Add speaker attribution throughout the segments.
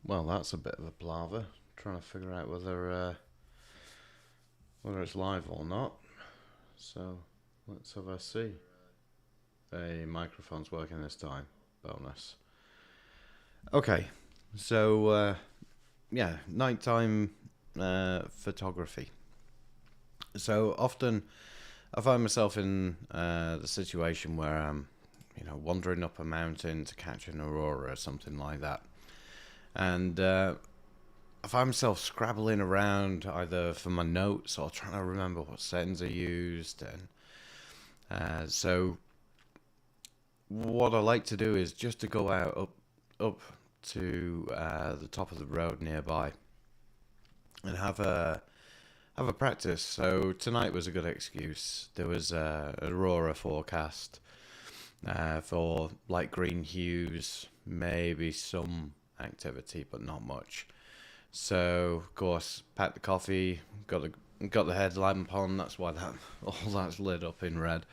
Speaker 1: Well, that's a bit of a palaver. Trying to figure out whether it's live or not. So let's have a see. A microphone's working this time. Bonus. Okay, so yeah, nighttime photography. So often I find myself in the situation where I'm, wandering up a mountain to catch an aurora or something like that. And I find myself scrabbling around either for my notes or trying to remember what settings I used. And so what I like to do is just to go out up to the top of the road nearby and have a practice. So tonight was a good excuse. There was a aurora forecast for light green hues, maybe some activity, but not much. So of course, packed the coffee, got the headlamp on. That's why all that's lit up in red,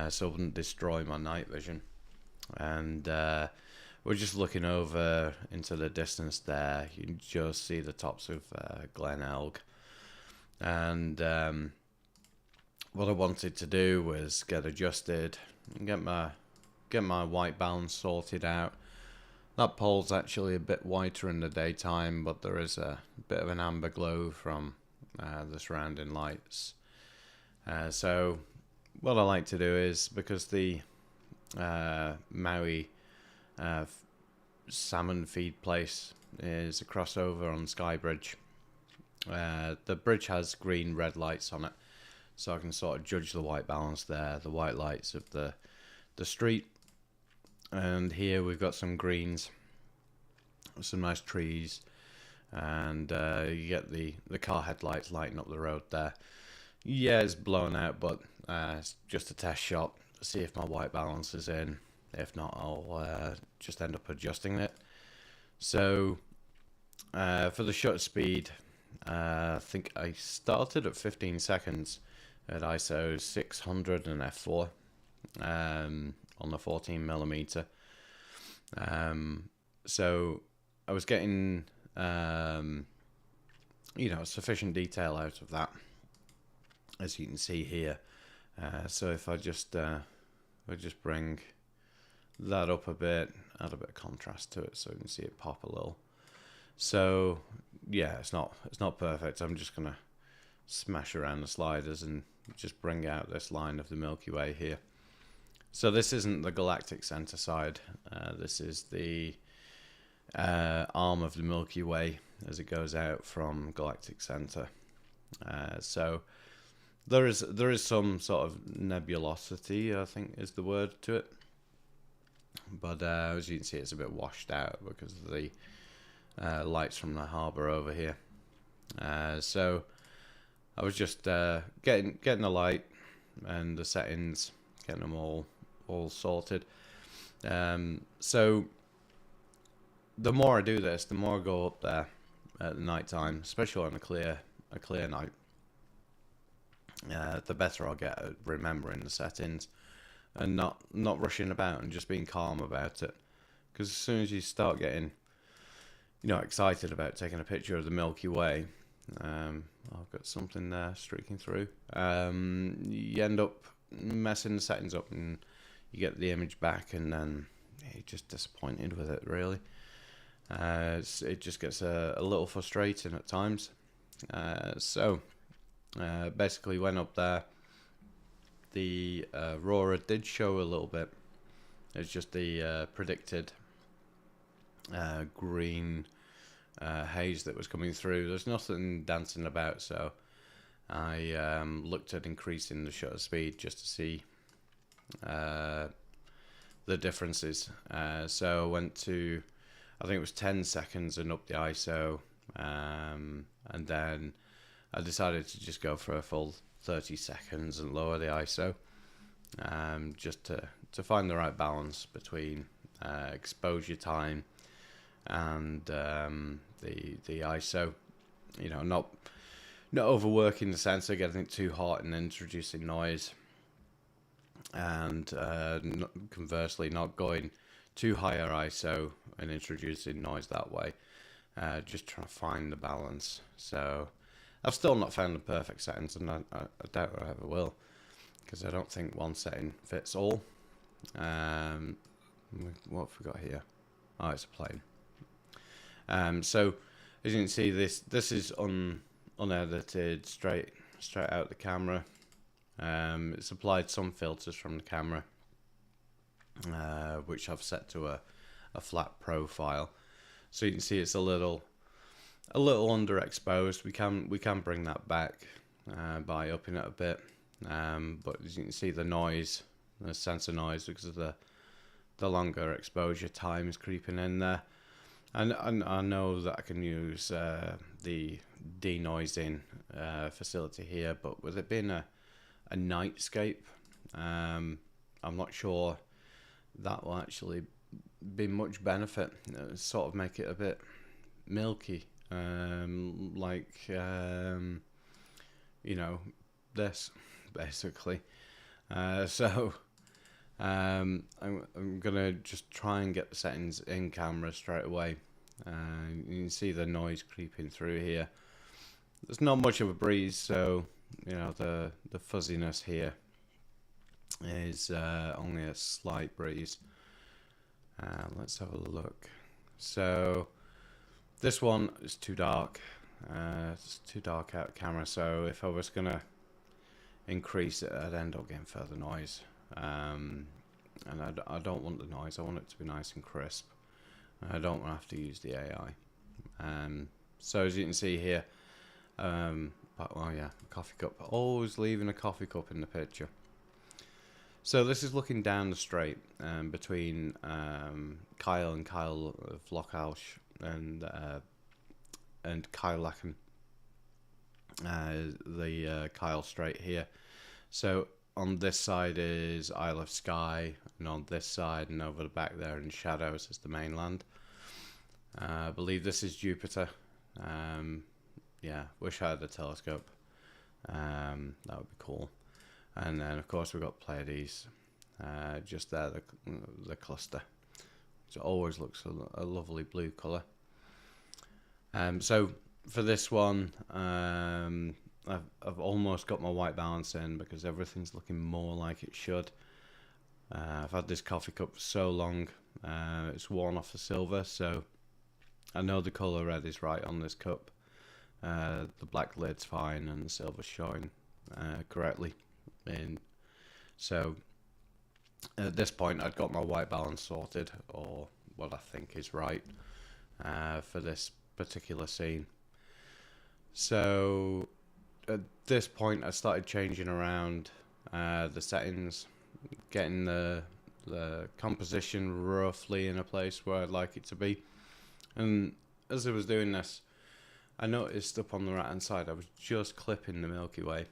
Speaker 1: so it wouldn't destroy my night vision. And we're just looking over into the distance there. You can just see the tops of Glen Elg. And what I wanted to do was get adjusted and get my white balance sorted out. That pole's actually a bit whiter in the daytime, but there is a bit of an amber glow from the surrounding lights. So what I like to do is, because the Maui salmon feed place is a crossover on Skybridge. The bridge has green red lights on it, so I can sort of judge the white balance there, the white lights of the street. And here we've got some greens, some nice trees, and you get the car headlights lighting up the road there. Yeah, it's blown out, but it's just a test shot to see if my white balance is in. If not, I'll just end up adjusting it. So for the shutter speed, I think I started at 15 seconds at ISO 600 and f4 on the 14mm. So I was getting sufficient detail out of that, as you can see here. So if I just bring that up a bit, add a bit of contrast to it so you can see it pop a little. So yeah, it's not perfect. I'm just gonna smash around the sliders and just bring out this line of the Milky Way here. So this isn't the galactic center side. This is the arm of the Milky Way as it goes out from galactic center. So there is some sort of nebulosity, I think is the word to it. But as you can see, it's a bit washed out because of the lights from the harbour over here. So I was just getting the light and the settings, getting them all sorted. So the more I do this, the more I go up there at the night time, especially on a clear night, the better I'll get at remembering the settings and not rushing about and just being calm about it. Because as soon as you start getting excited about taking a picture of the Milky Way, I've got something there streaking through, you end up messing the settings up and you get the image back, and then you're just disappointed with it, really. It just gets a little frustrating at times. So basically went up there. The aurora did show a little bit. It's just the predicted green haze that was coming through. There's nothing dancing about, so I looked at increasing the shutter speed just to see the differences. So I went to, I think it was 10 seconds and up the ISO, and then I decided to just go for a full 30 seconds and lower the ISO, just to find the right balance between exposure time and the ISO. Not overworking the sensor, getting it too hot and introducing noise, and conversely not going too higher ISO and introducing noise that way. just trying to find the balance. So I've still not found the perfect settings, and I doubt I ever will, because I don't think one setting fits all. What have we got here? Oh, it's a plane. So as you can see, this is unedited, straight out the camera. It's applied some filters from the camera, which I've set to a flat profile, so you can see it's a little underexposed. We can bring that back by upping it a bit, but as you can see, the sensor noise, because of the longer exposure time, is creeping in there. And I know that I can use the denoising facility here, but with it being a nightscape, I'm not sure that will actually be much benefit. Sort of make it a bit milky, you know, this basically. So I'm gonna just try and get the settings in camera straight away. You can see the noise creeping through here. There's not much of a breeze, so you know the fuzziness here is only a slight breeze. Let's have a look. So this one is too dark. It's too dark out of camera, so if I was gonna increase it, I'd end up getting further noise. And I don't want the noise. I want it to be nice and crisp. I don't want to have to use the AI. So as you can see here, but well, yeah, coffee cup. Always leaving a coffee cup in the picture. So this is looking down the straight between Kyle of Lockhouse and Kyle Lacken, the Kyle Strait here. So on this side is Isle of Skye, and on this side and over the back there in shadows is the mainland. I believe this is Jupiter. Yeah, wish I had a telescope. That would be cool. And then of course we've got Pleiades, just there, the cluster. So it always looks a lovely blue colour. So for this one, I've almost got my white balance in, because everything's looking more like it should. I've had this coffee cup for so long, it's worn off the silver, so I know the colour red is right on this cup. The black lid's fine and the silver's showing correctly in. So at this point I'd got my white balance sorted, or what I think is right for this particular scene. So at this point I started changing around the settings, getting the composition roughly in a place where I'd like it to be. And as I was doing this, I noticed up on the right hand side I was just clipping the Milky Way.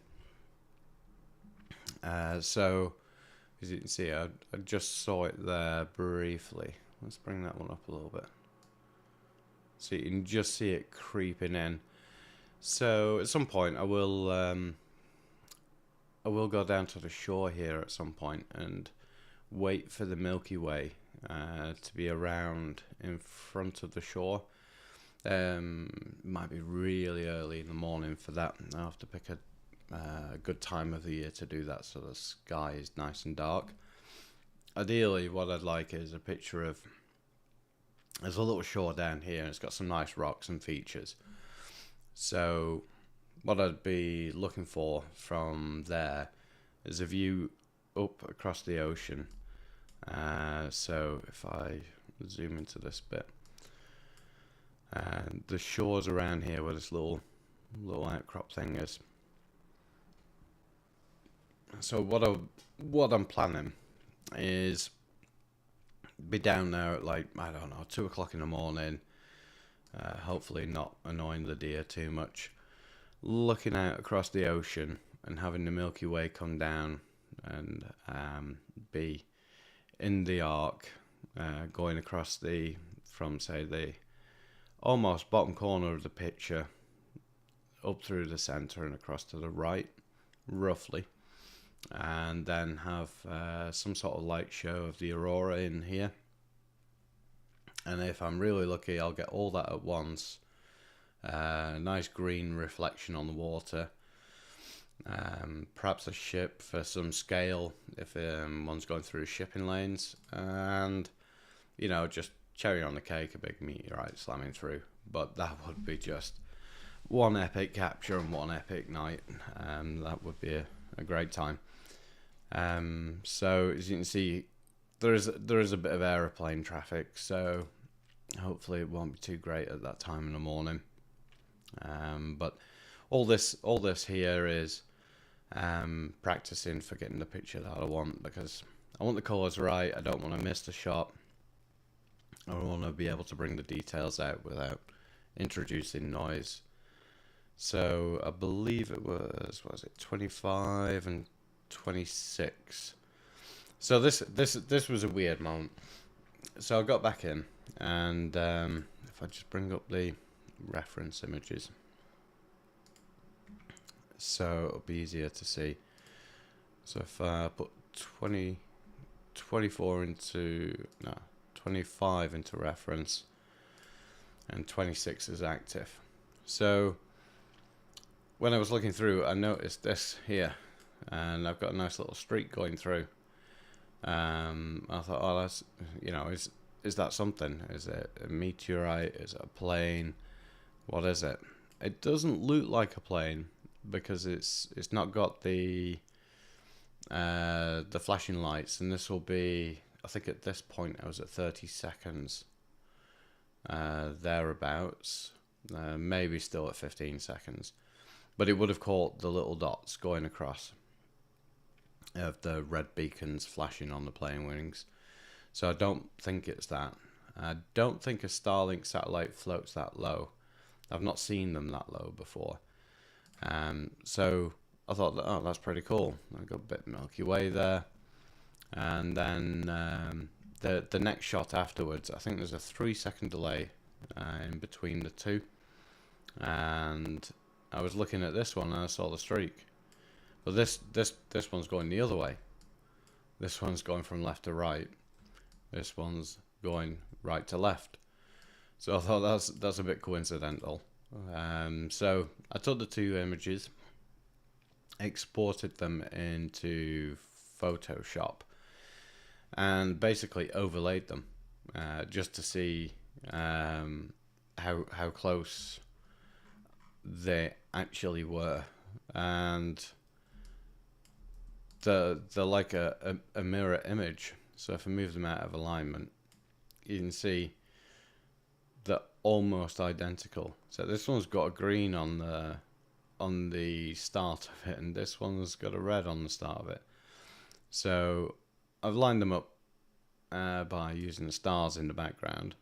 Speaker 1: So as you can see, I just saw it there briefly. Let's bring that one up a little bit, so you can just see it creeping in. So at some point I will go down to the shore here at some point and wait for the Milky Way to be around in front of the shore. Might be really early in the morning for that. I'll have to pick a good time of the year to do that, so the sky is nice and dark. Ideally what I'd like is a picture of, there's a little shore down here and it's got some nice rocks and features. So what I'd be looking for from there is a view up across the ocean. So if I zoom into this bit, and the shores around here where this little outcrop thing is. So what I'm planning is be down there at, like, I don't know, 2 o'clock in the morning, hopefully not annoying the deer too much, looking out across the ocean and having the Milky Way come down and be in the arc, going across from say the almost bottom corner of the picture up through the center and across to the right, roughly, and then have some sort of light show of the aurora in here, and if I'm really lucky, I'll get all that at once. Nice green reflection on the water. Perhaps a ship for some scale if one's going through shipping lanes, and you know, just cherry on the cake, a big meteorite slamming through. But that would be just one epic capture and one epic night. That would be a great time. So as you can see, there is a bit of aeroplane traffic, so hopefully it won't be too great at that time in the morning. But all this here is practicing for getting the picture that I want, because I want the colours right. I don't want to miss the shot. I want to be able to bring the details out without introducing noise. So I believe it was 25 and 26. So this was a weird moment. So I got back in, and if I just bring up the reference images, so it'll be easier to see. So if I put 25 into reference, and 26 is active. So when I was looking through, I noticed this here, and I've got a nice little streak going through. I thought, oh, that's, you know, is that something? Is it a meteorite? Is it a plane? What is it? It doesn't look like a plane because it's not got the flashing lights, and this will be, I think at this point I was at 30 seconds thereabouts, maybe still at 15 seconds, but it would have caught the little dots going across of the red beacons flashing on the plane wings. So I don't think it's that. I don't think a Starlink satellite floats that low. I've not seen them that low before. So I thought, oh, that's pretty cool. I got a bit of Milky Way there, and then the next shot afterwards, I think there's a 3-second delay in between the two, and I was looking at this one and I saw the streak. But this one's going the other way. This one's going from left to right. This one's going right to left. So I thought that's a bit coincidental. So I took the two images, exported them into Photoshop, and basically overlaid them just to see how close they actually were. And they're like a mirror image. So if I move them out of alignment, you can see they're almost identical. So this one's got a green on the start of it, and this one's got a red on the start of it. So I've lined them up by using the stars in the background,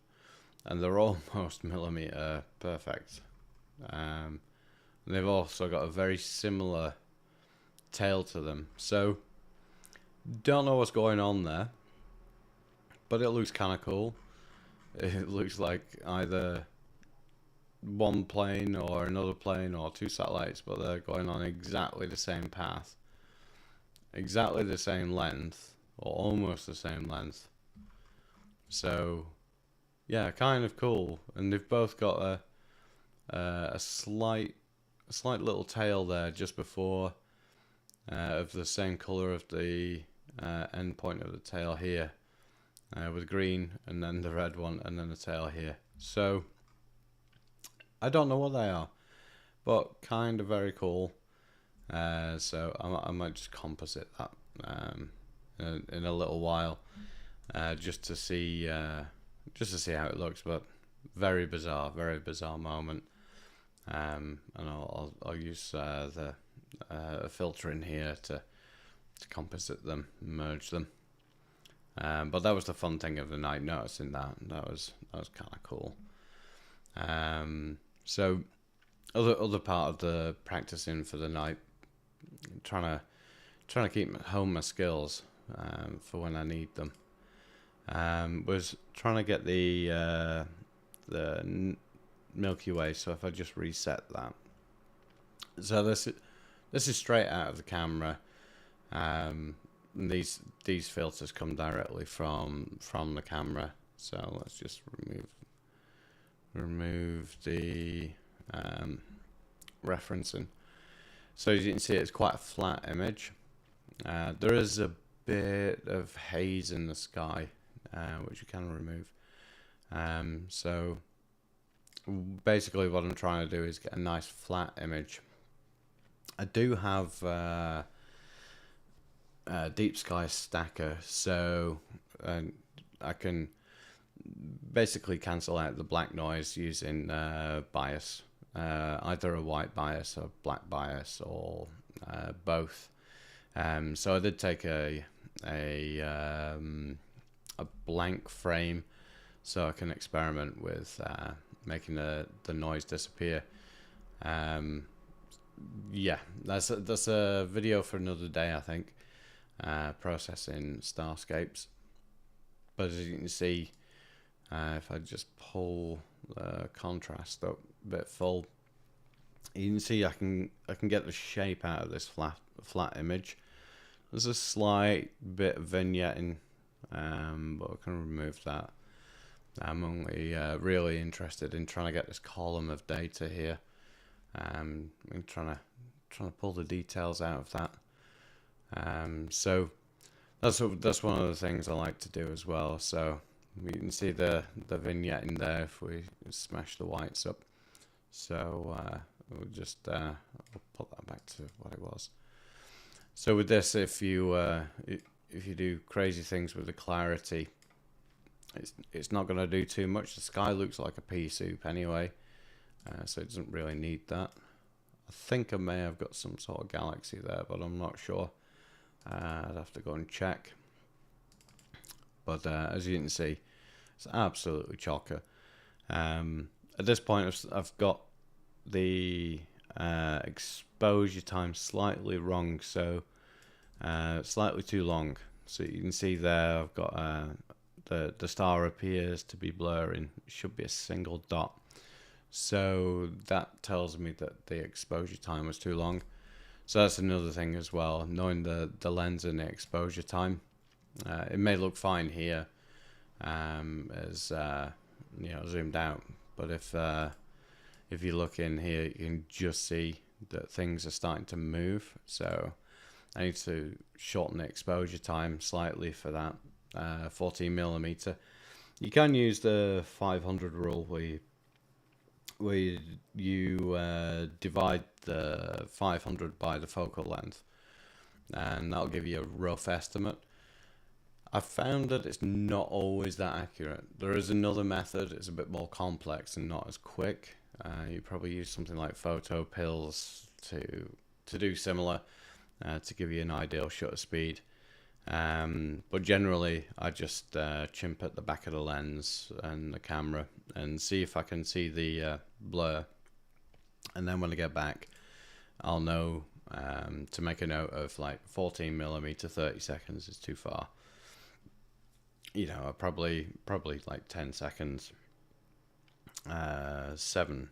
Speaker 1: and they're almost millimeter perfect. They've also got a very similar tail to them, so don't know what's going on there, but it looks kind of cool. It looks like either one plane or another plane or two satellites, but they're going on exactly the same path, exactly the same length, or almost the same length. So yeah, kind of cool. And they've both got a slight little tail there just before, of the same color of the end point of the tail here, with green, and then the red one, and then the tail here. So I don't know what they are, but kind of very cool. So I might just composite that in a little while, just to see how it looks. But very bizarre moment. And I'll use the filter in here to composite them, merge them. But that was the fun thing of the night, noticing that was kind of cool. So other part of the practicing for the night, trying to keep home my skills for when I need them, was trying to get the Milky Way. So if I just reset that, so this is straight out of the camera. These filters come directly from the camera, So let's just remove the referencing. So as you can see, it's quite a flat image. There is a bit of haze in the sky, which you can remove. So basically what I'm trying to do is get a nice flat image. I do have a deep sky stacker, so I can basically cancel out the black noise using bias, either a white bias or black bias, or both. So I did take a blank frame, so I can experiment with making the noise disappear. Yeah, that's a video for another day, I think. Processing starscapes. But as you can see, if I just pull the contrast up a bit full, you can see I can get the shape out of this flat image. There's a slight bit of vignetting, but I can remove that. I'm only really interested in trying to get this column of data here. I'm trying to pull the details out of that. So that's one of the things I like to do as well. So you can see the vignette in there if we smash the whites up. So we'll just we'll put that back to what it was. So with this, if you do crazy things with the clarity, it's not going to do too much. The sky looks like a pea soup anyway, so it doesn't really need that. I think I may have got some sort of galaxy there, but I'm not sure. I'd have to go and check. But as you can see, it's absolutely chocker. At this point, I've got the exposure time slightly wrong, so slightly too long. So you can see there, I've got the star appears to be blurring. It should be a single dot. So that tells me that the exposure time was too long. So that's another thing as well, knowing the lens and the exposure time. It may look fine here as you know, zoomed out, but if you look in here, you can just see that things are starting to move. So I need to shorten the exposure time slightly for that 14mm. You can use the 500 rule where you divide the 500 by the focal length, and that'll give you a rough estimate. I found that it's not always that accurate. There is another method, it's a bit more complex and not as quick. You probably use something like photo pills to do similar, to give you an ideal shutter speed. But generally I just chimp at the back of the lens and the camera and see if I can see the blur, and then when I get back I'll know to make a note of like 14mm 30 seconds is too far. You know, probably like 10 seconds, 7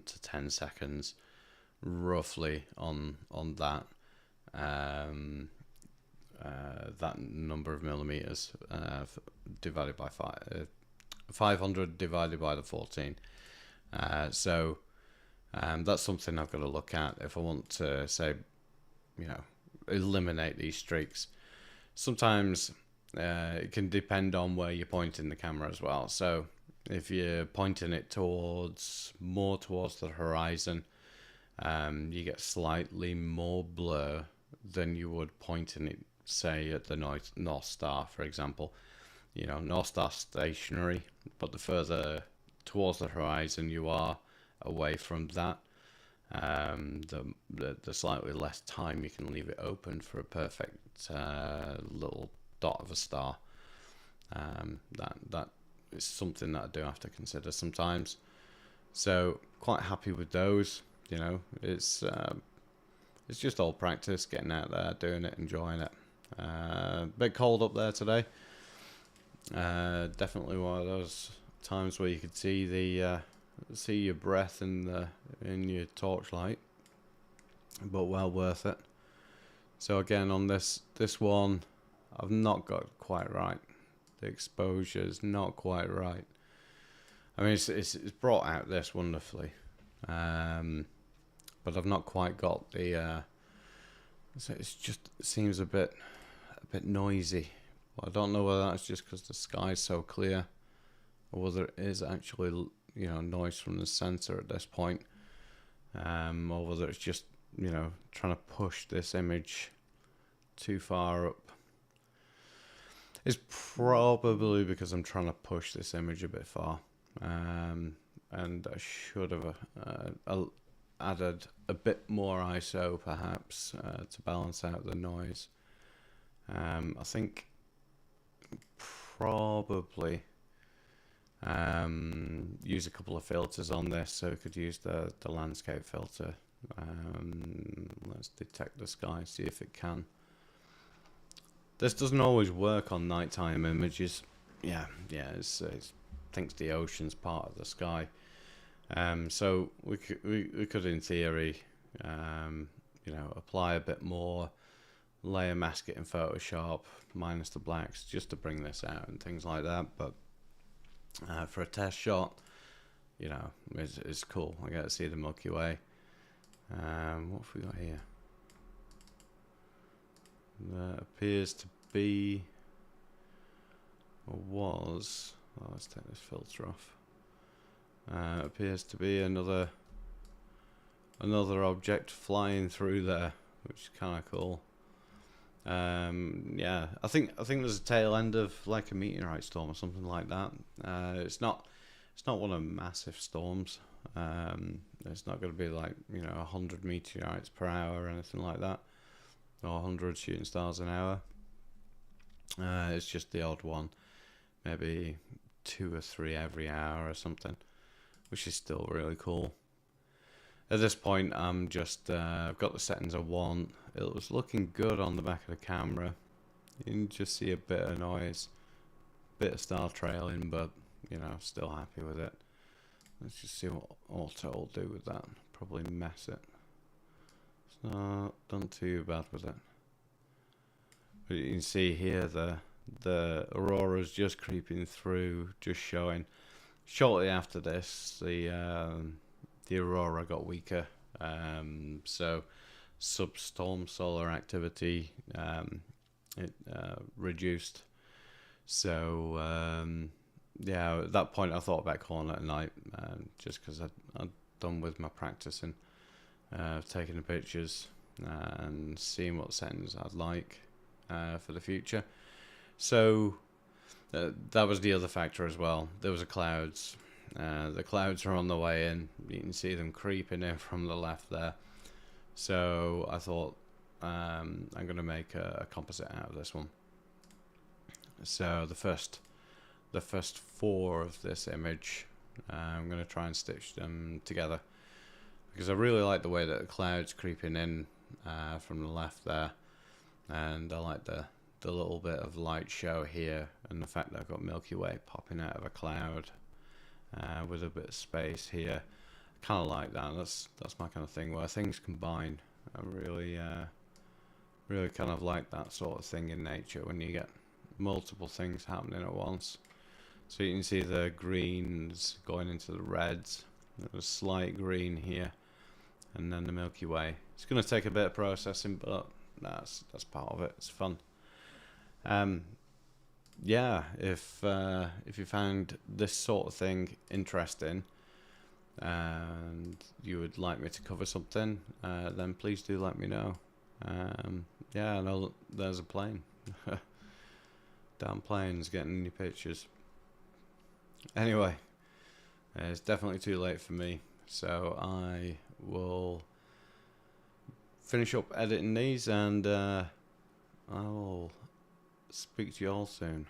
Speaker 1: to 10 seconds roughly on that that number of millimeters divided by 500 divided by the 14. So that's something I've got to look at if I want to, say, you know, eliminate these streaks. Sometimes it can depend on where you're pointing the camera as well. So if you're pointing it more towards the horizon, you get slightly more blur than you would pointing it, say, at the North Star, for example. You know, North Star stationary, but the further towards the horizon you are away from that, the slightly less time you can leave it open for a perfect little dot of a star. That is something that I do have to consider sometimes. So quite happy with those. You know, it's just all practice, getting out there, doing it, enjoying it. Bit cold up there today. Definitely one of those times where you could see see your breath in your torchlight, but well worth it. So again, on this one, I've not got quite right. the exposure is not quite right. I mean, it's brought out this wonderfully, but I've not quite got the. So it seems a bit noisy. I don't know whether that's just because the sky's so clear, or whether it is actually noise from the sensor at this point, or whether it's just trying to push this image too far up. It's probably because I'm trying to push this image a bit far, and I should have added a bit more ISO perhaps to balance out the noise. I think probably use a couple of filters on this, so we could use the landscape filter. Let's detect the sky, see if it can. This doesn't always work on nighttime images. Yeah, it thinks the ocean's part of the sky. So we could in theory, apply a bit more, layer mask it in Photoshop, minus the blacks, just to bring this out and things like that. But for a test shot, it's cool. I get to see the Milky Way. What have we got here? There appears to be, or was, let's take this filter off. Appears to be another object flying through there, which is kind of cool. Yeah, I think there's a tail end of like a meteorite storm or something like that. It's not one of massive storms. It's not going to be like 100 meteorites per hour or anything like that, or 100 shooting stars an hour. It's just the odd one, maybe 2 or 3 every hour or something, which is still really cool. At this point, I'm just I've got the settings I want. It was looking good on the back of the camera. You can just see a bit of noise, bit of star trailing, but still happy with it. Let's just see what auto will do with that. Probably mess it. It's not done too bad with it. But you can see here the aurora's just creeping through, just showing. Shortly after this, the aurora got weaker, so substorm solar activity it reduced. So yeah, at that point I thought about calling it a night, just because I'd done with my practicing, taking the pictures and seeing what settings I'd like for the future. So that was the other factor as well. There was the clouds. The clouds are on the way in. You can see them creeping in from the left there. So I thought I'm going to make a composite out of this one. So the first 4 of this image, I'm going to try and stitch them together, because I really like the way that the clouds creeping in from the left there, and I like the little bit of light show here, and the fact that I've got Milky Way popping out of a cloud with a bit of space here. I kind of like that. That's my kind of thing, where things combine. I really kind of like that sort of thing in nature, when you get multiple things happening at once. So you can see the greens going into the reds. There's a slight green here, and then the Milky Way. It's going to take a bit of processing, but that's part of it. It's fun. Yeah, if you found this sort of thing interesting and you would like me to cover something, then please do let me know. Yeah, no, there's a plane. Damn plane's getting any pictures. Anyway, it's definitely too late for me, so I will finish up editing these, and I will speak to you all soon.